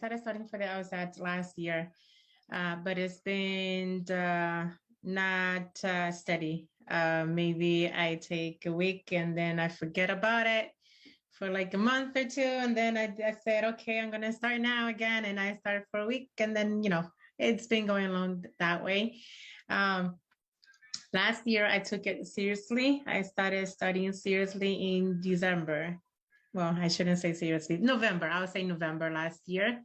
started studying for the LSAT last year, but it's been not steady. Maybe I take a week and then I forget about it for like a month or two. And then I said, okay, I'm going to start now again. And I started for a week. And then, it's been going along that way. Last year, I took it seriously. I started studying seriously in December. Well, I shouldn't say seriously, November. I would say November last year.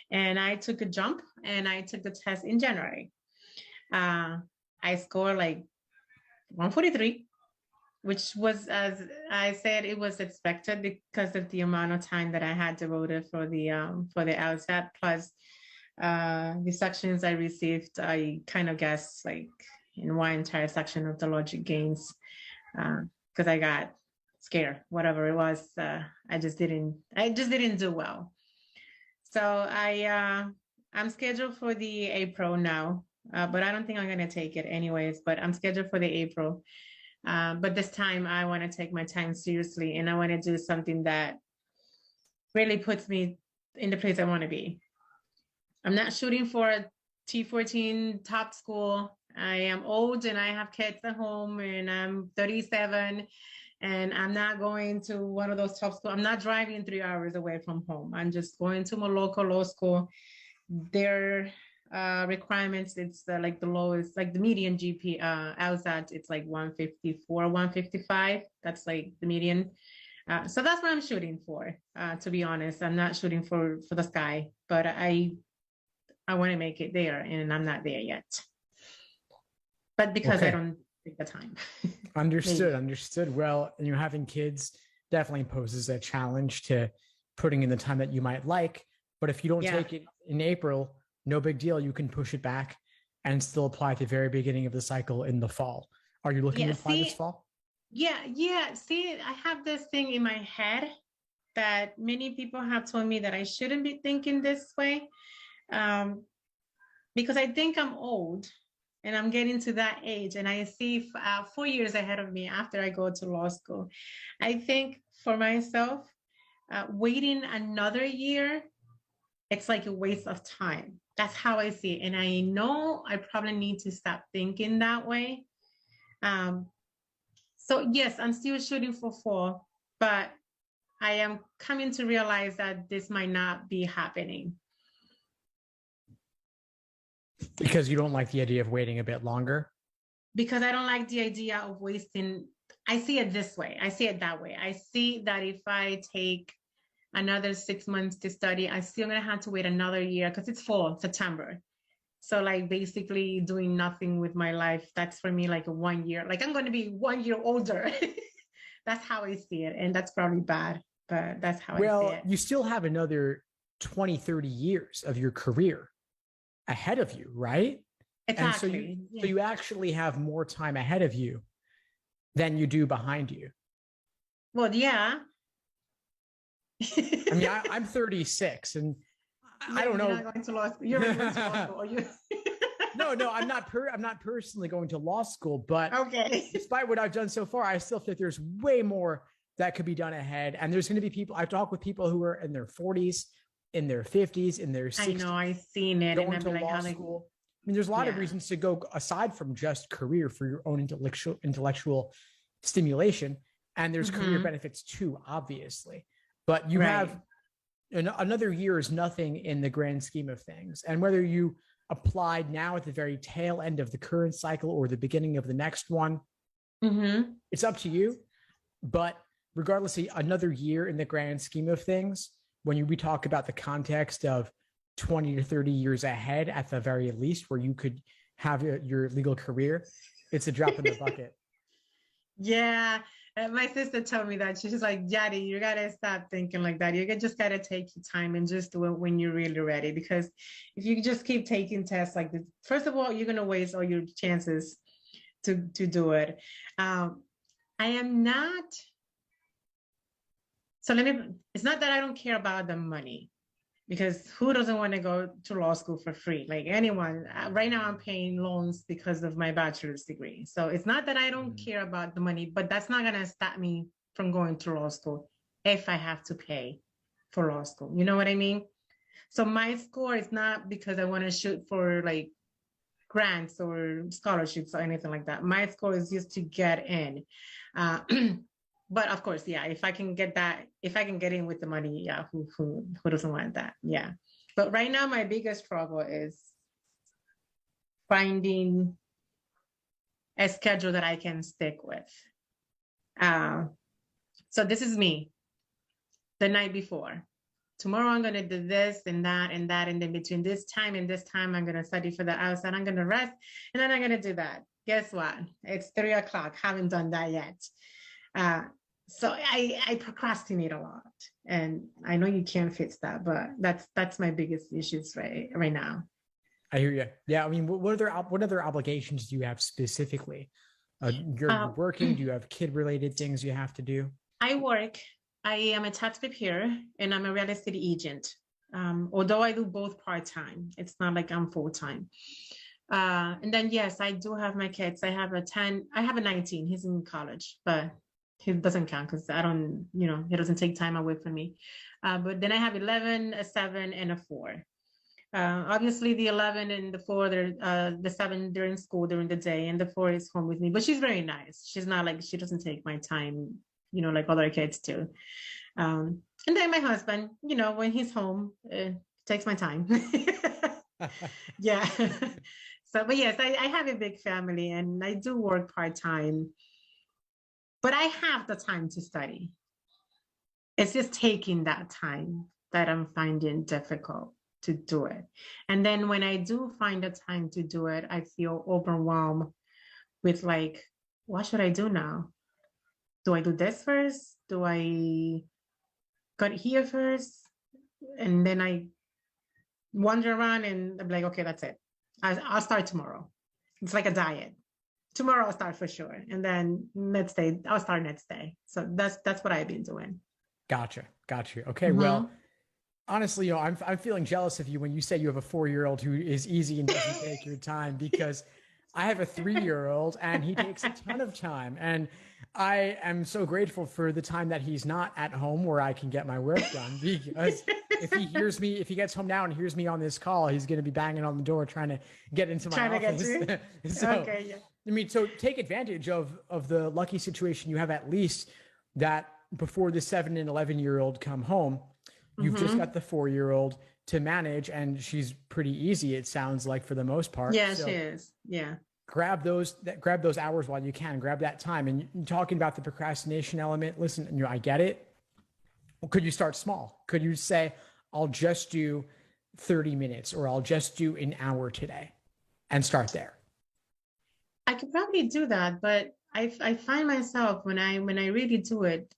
And I took a jump and I took the test in January. I scored like 143, which was, as I said, it was expected because of the amount of time that I had devoted for the LSAT, plus the sections I received. I kind of guessed like in one entire section of the logic gains because I got scared, whatever it was. I just didn't do well. So I'm scheduled for the April now, but I don't think I'm going to take it anyways, but I'm scheduled for the April. But this time I want to take my time seriously and I want to do something that really puts me in the place I want to be. I'm not shooting for a T14 top school. I am old and I have kids at home and I'm 37 and I'm not going to one of those top schools. I'm not driving 3 hours away from home. I'm just going to my local law school. Their requirements, it's like the lowest, like the median GP, LSAT, it's like 154, 155. That's like the median. So that's what I'm shooting for, to be honest. I'm not shooting for the sky, but I want to make it there and I'm not there yet. But because I don't take the time. Understood. Well, having kids definitely poses a challenge to putting in the time that you might like. But if you don't take it in April, no big deal. You can push it back and still apply at the very beginning of the cycle in the fall. Are you looking to apply this fall? Yeah. See, I have this thing in my head that many people have told me that I shouldn't be thinking this way because I think I'm old. And I'm getting to that age and I see 4 years ahead of me after I go to law school. I think for myself, waiting another year, it's like a waste of time. That's how I see it. And I know I probably need to stop thinking that way. So yes, I'm still shooting for fall, but I am coming to realize that this might not be happening. Because you don't like the idea of waiting a bit longer? Because I don't like the idea of wasting. I see it this way. I see it that way. I see that if I take another 6 months to study, I'm still going to have to wait another year because it's fall, September. So like basically doing nothing with my life. That's for me like a 1 year. Like I'm going to be 1 year older. That's how I see it. And that's probably bad, but that's how I see it. Well, you still have another 20, 30 years of your career ahead of you, right? Exactly. And so you actually have more time ahead of you than you do behind you. Well, yeah. I mean, I'm 36 and I don't know. You're not going to law school. You're going to law school. No, I'm not personally going to law school, but despite what I've done so far, I still think there's way more that could be done ahead. And there's going to be people, I've talked with people who are in their 40s, in their 50s, in their 60s. I know, I've seen it. Going to law school. I mean, there's a lot of reasons to go aside from just career for your own intellectual stimulation. And there's career benefits too, obviously. But you have another year is nothing in the grand scheme of things. And whether you applied now at the very tail end of the current cycle or the beginning of the next one, it's up to you. But regardless, another year in the grand scheme of things, when we talk about the context of 20 to 30 years ahead, at the very least, where you could have your legal career, it's a drop in the bucket. Yeah. My sister told me that. She's like, Daddy, you got to stop thinking like that. You just got to take your time and just do it when you're really ready. Because if you just keep taking tests like this, first of all, you're going to waste all your chances to do it. I am not. So it's not that I don't care about the money, because who doesn't want to go to law school for free? Like anyone. Right now I'm paying loans because of my bachelor's degree. So it's not that I don't care about the money, but that's not going to stop me from going to law school if I have to pay for law school. You know what I mean? So my score is not because I want to shoot for like grants or scholarships or anything like that. My score is just to get in. Uh, but of course, yeah, if I can get that, if I can get in with the money, yeah, who doesn't want that? Yeah. But right now, my biggest struggle is finding a schedule that I can stick with. So this is me the night before. Tomorrow I'm gonna do this and that and that, and then between this time and this time, I'm gonna study for the LSAT. I'm gonna rest, and then I'm gonna do that. Guess what? It's 3 o'clock. Haven't done that yet. So I procrastinate a lot, and I know you can't fix that, but that's my biggest issues right now. I hear you. Yeah, I mean, what other obligations do you have specifically? You're working. Do you have kid-related things you have to do? I work. I am a tax preparer and I'm a real estate agent. Although I do both part-time, it's not like I'm full-time. And then, yes, I do have my kids. I have a 19, he's in college, but he doesn't count because I don't, he doesn't take time away from me. But then I have 11, a 7, and a 4. Obviously the 11 and the 4, the 7, they're in school during the day, and the 4 is home with me, but she's very nice. She's not like, she doesn't take my time, like other kids do. And then my husband, when he's home, takes my time. Yeah. So, but yes, I have a big family and I do work part-time, but I have the time to study. It's just taking that time that I'm finding difficult to do it. And then when I do find the time to do it, I feel overwhelmed with like, what should I do now? Do I do this first? Do I cut here first? And then I wander around and I'm like, okay, that's it. I'll start tomorrow. It's like a diet. Tomorrow I'll start for sure. And then next day, I'll start next day. So that's what I've been doing. Gotcha. Okay. Mm-hmm. Well, honestly, I'm feeling jealous of you when you say you have a 4-year-old who is easy and doesn't take your time, because I have a 3-year-old and he takes a ton of time. And I am so grateful for the time that he's not at home where I can get my work done, because if he gets home now and hears me on this call, he's going to be banging on the door trying to get into my office. So, okay, yeah. I mean, so take advantage of the lucky situation you have, at least that before the 7 and 11-year-old come home, you've just got the 4-year-old to manage, and she's pretty easy, it sounds like, for the most part. Yeah, so she is. Yeah. Grab those hours while you can. Grab that time. And you're talking about the procrastination element. Listen, I get it. Well, could you start small? Could you say, I'll just do 30 minutes or I'll just do an hour today, and start there? I could probably do that, but I find myself when I really do it,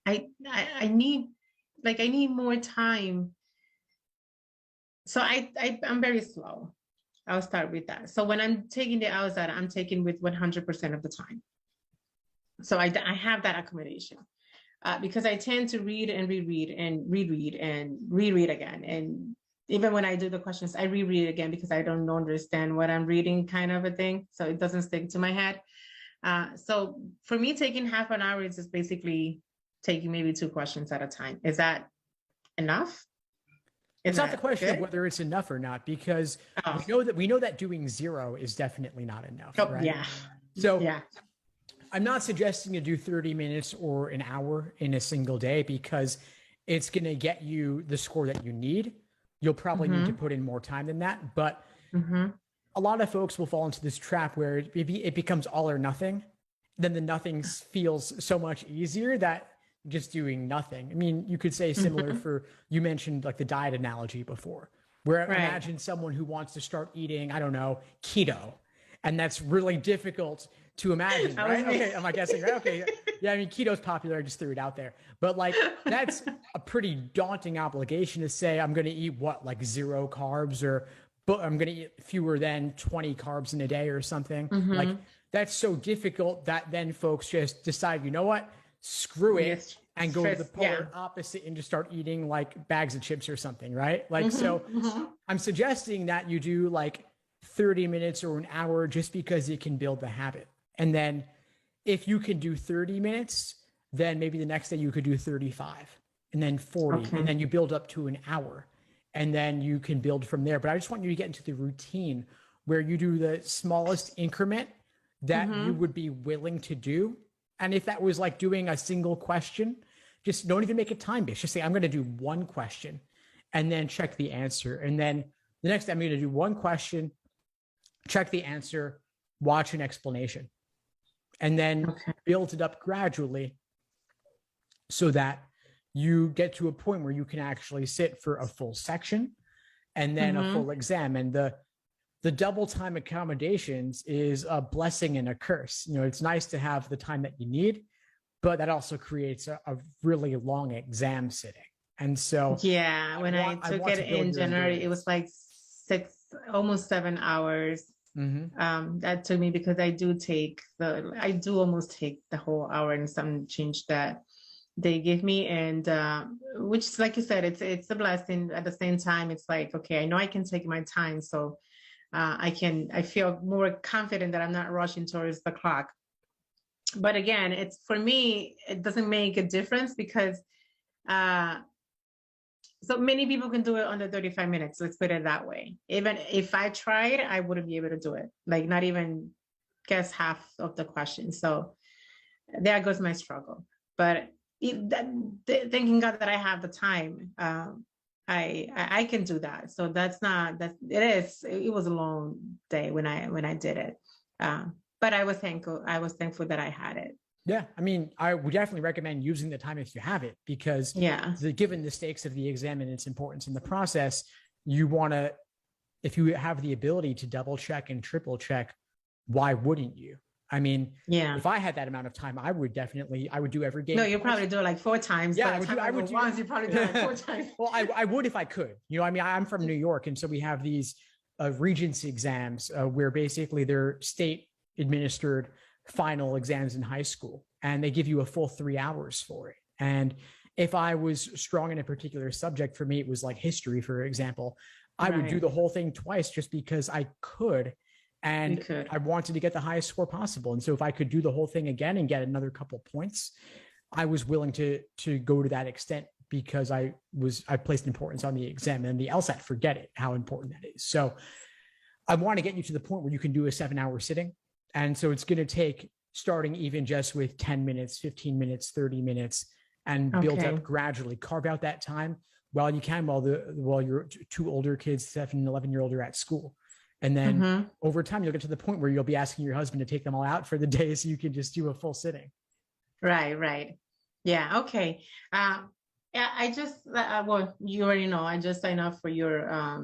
I need more time. So I'm very slow. I'll start with that. So when I'm taking the LSAT, I'm taking with 100% of the time. So I have that accommodation because I tend to read and reread and reread and reread again. And even when I do the questions, I reread again because I don't understand what I'm reading, kind of a thing. So it doesn't stick to my head. So for me, taking half an hour is just basically taking maybe 2 questions at a time. Is that enough? It's not the question of whether it's enough or not, because we know that doing 0 is definitely not enough. Oh, right? Yeah. So yeah. I'm not suggesting to do 30 minutes or an hour in a single day, because it's going to get you the score that you need. You'll probably need to put in more time than that. But a lot of folks will fall into this trap where it becomes all or nothing. Then the nothing feels so much easier that just doing nothing. I mean, you could say similar for, you mentioned like the diet analogy before, where imagine someone who wants to start eating, I don't know, keto. And that's really difficult to imagine, right? Okay, am I guessing right? Okay. Yeah, I mean, keto's popular. I just threw it out there. But like, that's a pretty daunting obligation to say, I'm going to eat like 0 carbs, but I'm going to eat fewer than 20 carbs in a day or something. Like, that's so difficult that then folks just decide, you know what? Screw it, and go to the polar opposite and just start eating like bags of chips or something, right? Like, I'm suggesting that you do like 30 minutes or an hour just because it can build the habit. And then if you can do 30 minutes, then maybe the next day you could do 35 and then 40, and then you build up to an hour. and then you can build from there. But I just want you to get into the routine where you do the smallest increment that you would be willing to do. And if that was like doing a single question, just don't even make it time-based. Just say, I'm going to do one question and then check the answer. And then the next time I'm going to do one question, check the answer, watch an explanation, and then build it up gradually so that you get to a point where you can actually sit for a full section and then a full exam. And the double time accommodations is a blessing and a curse. You know, it's nice to have the time that you need, but that also creates a really long exam sitting. And so, yeah, when I took it in January, it was like almost 7 hours. That took me, because I do almost take the whole hour and some change that they give me. And which, like you said, it's a blessing. At the same time, it's like, okay, I know I can take my time. So I feel more confident that I'm not rushing towards the clock. But again, it's, for me, it doesn't make a difference, because so many people can do it under 35 minutes. Let's put it that way. Even if I tried, I wouldn't be able to do it. Like, not even guess half of the questions. So there goes my struggle. But thanking God that I have the time, I can do that. So it was a long day when I did it. But I was thankful that I had it. Yeah, I mean, I would definitely recommend using the time if you have it, because given the stakes of the exam and its importance in the process, you want to, if you have the ability to double check and triple check, why wouldn't you? I mean, if I had that amount of time, I would do every game. No, you'll probably do it like 4 times. Yeah, I would do once. You probably do it like 4 times. Well, I would if I could. You know, I mean, I'm from New York, and so we have these Regency exams where basically they're state administered final exams in high school, and they give you a full 3 hours for it. And if I was strong in a particular subject, for me, it was like history, for example, I would do the whole thing twice just because I could. And I wanted to get the highest score possible. And so if I could do the whole thing again and get another couple points, I was willing to go to that extent, because I placed importance on the exam. And the LSAT, forget it, how important that is. So I want to get you to the point where you can do a 7-hour sitting. And so it's going to take, starting even just with 10 minutes, 15 minutes, 30 minutes, and build up gradually. Carve out that time while you can, while your 2 older kids, 7 and 11-year-old, are at school. And then over time, you'll get to the point where you'll be asking your husband to take them all out for the day, so you can just do a full sitting. Right. Yeah. Okay. I just, well, you already know, I just signed up for your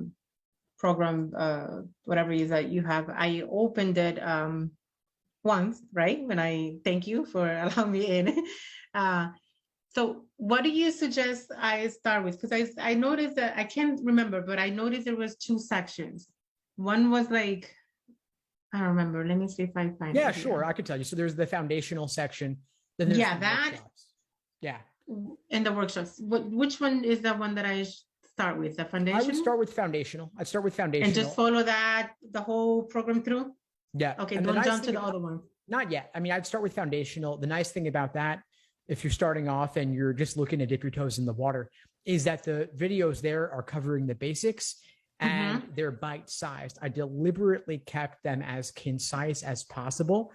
program, whatever it is that you have. I opened it once, right? When I thank you for allowing me in. So what do you suggest I start with? Because I noticed that, I can't remember, but I noticed there was 2 sections. One was like, I don't remember. Let me see if I find it. Yeah, sure. I could tell you. So there's the foundational section. Then there's workshops. Yeah. And the workshops. Which one is the one that I start with? The foundation? I would start with foundational. I'd start with foundational. And just follow that, the whole program through? Yeah. Okay, and don't jump to the other one. Not yet. I mean, I'd start with foundational. The nice thing about that, if you're starting off and you're just looking to dip your toes in the water, is that the videos there are covering the basics. And they're bite-sized. I deliberately kept them as concise as possible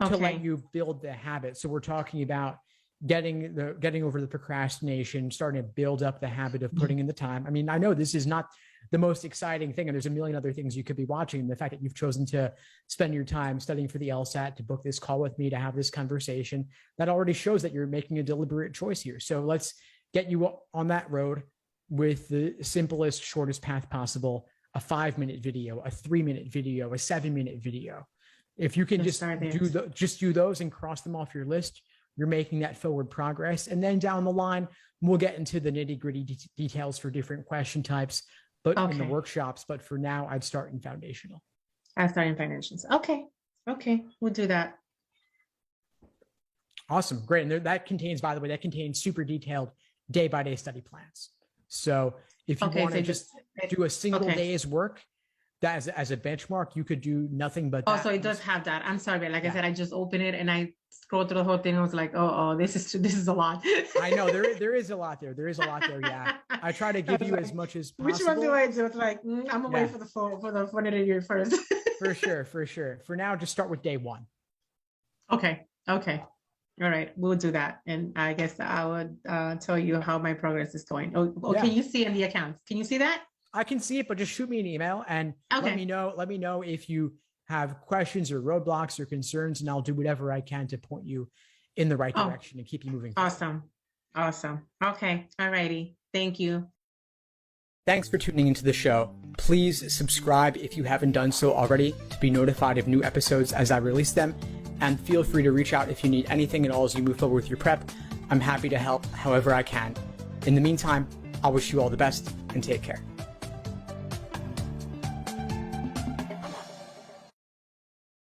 to let you build the habit. So we're talking about getting over the procrastination, starting to build up the habit of putting in the time. I mean, I know this is not the most exciting thing, and there's a million other things you could be watching. And the fact that you've chosen to spend your time studying for the LSAT, to book this call with me, to have this conversation, that already shows that you're making a deliberate choice here. So let's get you on that road with the simplest, shortest path possible: a 5-minute video, a 3-minute video, a 7-minute video. If you can just do those and cross them off your list, you're making that forward progress. And then down the line, we'll get into the nitty-gritty details for different question types, but in the workshops. But for now, I'd start in foundational. I start in foundations. Okay, we'll do that. Awesome, great. And that contains super detailed day-by-day study plans. So if you want to just do a single day's work, that as a benchmark, you could do nothing but that. Also, it does have that. I'm sorry, like I said, I just opened it and I scrolled through the whole thing. I was like, oh, this is a lot. I know there is a lot there. There is a lot there. Yeah, I try to give you as much as possible. Which one do I do? It's like I'm gonna wait for the phone interview first. For sure. For now, just start with day one. Okay. All right, we'll do that. And I guess I would tell you how my progress is going. Oh, can you see in the accounts? Can you see that? I can see it, but just shoot me an email and let me know if you have questions or roadblocks or concerns, and I'll do whatever I can to point you in the right direction and keep you moving forward. Awesome. Okay. All righty. Thank you. Thanks for tuning into the show. Please subscribe if you haven't done so already to be notified of new episodes as I release them. And feel free to reach out if you need anything at all as you move forward with your prep. I'm happy to help however I can. In the meantime, I'll wish you all the best and take care.